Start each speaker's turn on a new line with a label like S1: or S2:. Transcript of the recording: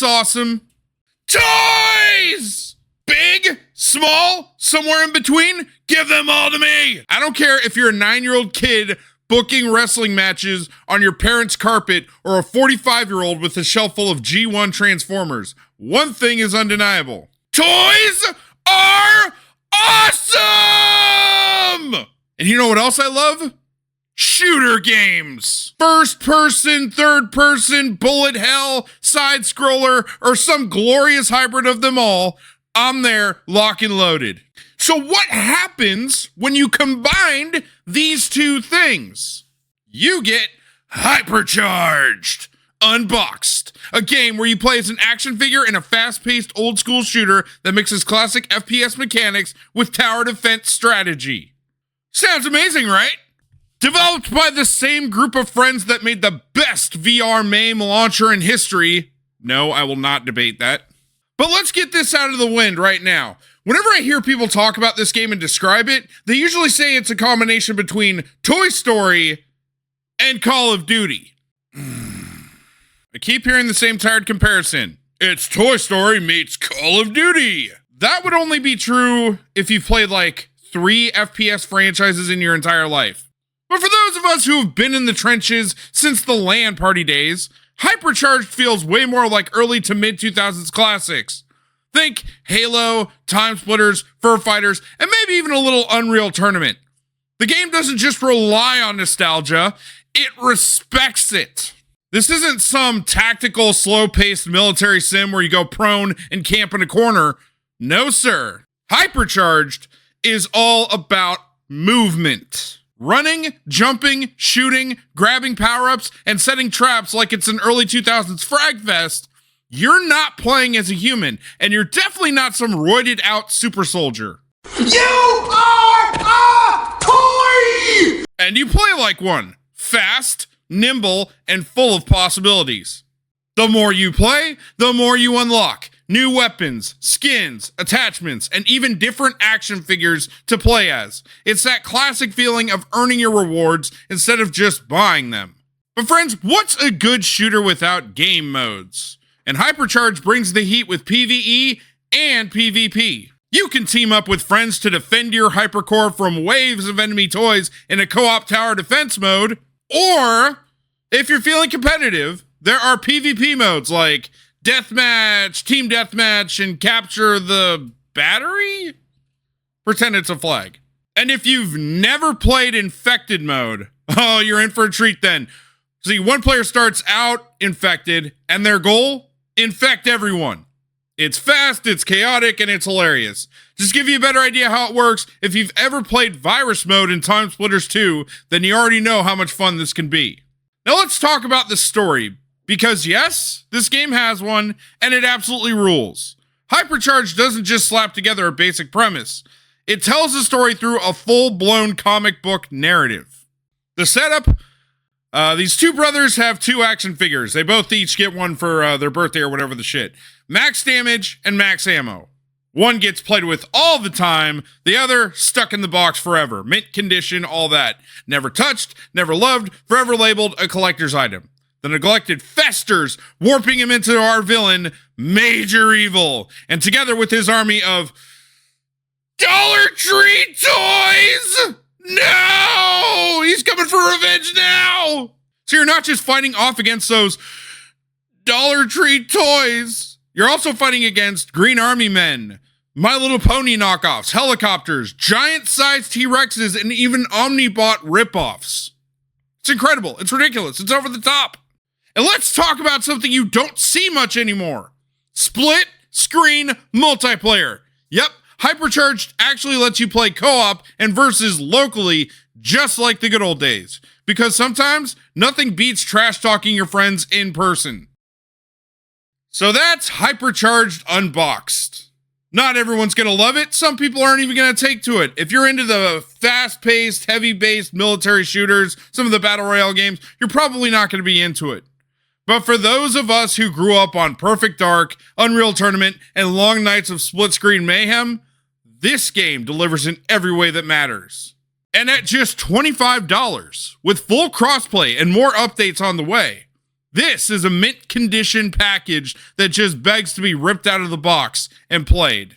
S1: awesome? Toys! Big, small, somewhere in between, give them all to me. I don't care if you're a 9-year-old kid booking wrestling matches on your parents' carpet or a 45-year-old with a shelf full of G1 Transformers. One thing is undeniable. Toys are awesome! And you know what else I love? Shooter games. First person, third person, bullet hell, side scroller, or some glorious hybrid of them all. I'm there, lock and loaded. So what happens when you combine these two things? You get Hypercharged, Unboxed, a game where you play as an action figure in a fast-paced old-school shooter that mixes classic FPS mechanics with tower defense strategy. Sounds amazing, right? Developed by the same group of friends that made the best VR MAME launcher in history. No, I will not debate that. But let's get this out of the wind right now. Whenever I hear people talk about this game and describe it, they usually say it's a combination between Toy Story and Call of Duty. I keep hearing the same tired comparison. It's Toy Story meets Call of Duty. That would only be true if you've played like 3 FPS franchises in your entire life. But for those of us who have been in the trenches since the LAN party days, Hypercharged feels way more like early to mid-2000s classics. Think Halo, Time Splitters, Fur Fighters, and maybe even a little Unreal Tournament. The game doesn't just rely on nostalgia, it respects it. This isn't some tactical, slow-paced military sim where you go prone and camp in a corner. No, sir. Hypercharged is all about movement. Running, jumping, shooting, grabbing power-ups, and setting traps like it's an early 2000s frag fest. You're not playing as a human, and you're definitely not some roided out super soldier. You are a toy! And you play like one. Fast, nimble, and full of possibilities. The more you play, the more you unlock. New weapons, skins, attachments, and even different action figures to play as. It's that classic feeling of earning your rewards instead of just buying them. But friends, what's a good shooter without game modes? And Hypercharge brings the heat with PvE and PvP. You can team up with friends to defend your hypercore from waves of enemy toys in a co-op tower defense mode. Or, if you're feeling competitive, there are PvP modes like Deathmatch, Team Deathmatch, and Capture the Battery? Pretend it's a flag. And if you've never played Infected mode, oh, you're in for a treat then. See, one player starts out infected, and their goal? Infect everyone. It's fast, it's chaotic, and it's hilarious. Just to give you a better idea how it works, if you've ever played Virus mode in Time Splitters 2, then you already know how much fun this can be. Now let's talk about the story. Because yes, this game has one, and it absolutely rules. Hypercharge doesn't just slap together a basic premise. It tells the story through a full-blown comic book narrative. The setup, these two brothers have 2 action figures. They both each get one for their birthday or whatever the shit. Max damage and max ammo. One gets played with all the time, the other stuck in the box forever. Mint condition, all that. Never touched, never loved, forever labeled a collector's item. The neglected festers, warping him into our villain, Major Evil, and together with his army of Dollar Tree toys! No! He's coming for revenge now! So you're not just fighting off against those Dollar Tree toys, you're also fighting against Green Army men, My Little Pony knockoffs, helicopters, giant-sized T-Rexes, and even Omnibot ripoffs. It's incredible. It's ridiculous. It's over the top. And let's talk about something you don't see much anymore. Split screen multiplayer. Yep, Hypercharged actually lets you play co-op and versus locally, just like the good old days. Because sometimes nothing beats trash talking your friends in person. So that's Hypercharged Unboxed. Not everyone's gonna love it. Some people aren't even gonna take to it. If you're into the fast-paced, heavy-based military shooters, some of the battle royale games, you're probably not gonna be into it. But for those of us who grew up on Perfect Dark, Unreal Tournament, and long nights of split-screen mayhem, this game delivers in every way that matters. And at just $25, with full crossplay and more updates on the way, This is a mint condition package that just begs to be ripped out of the box and played.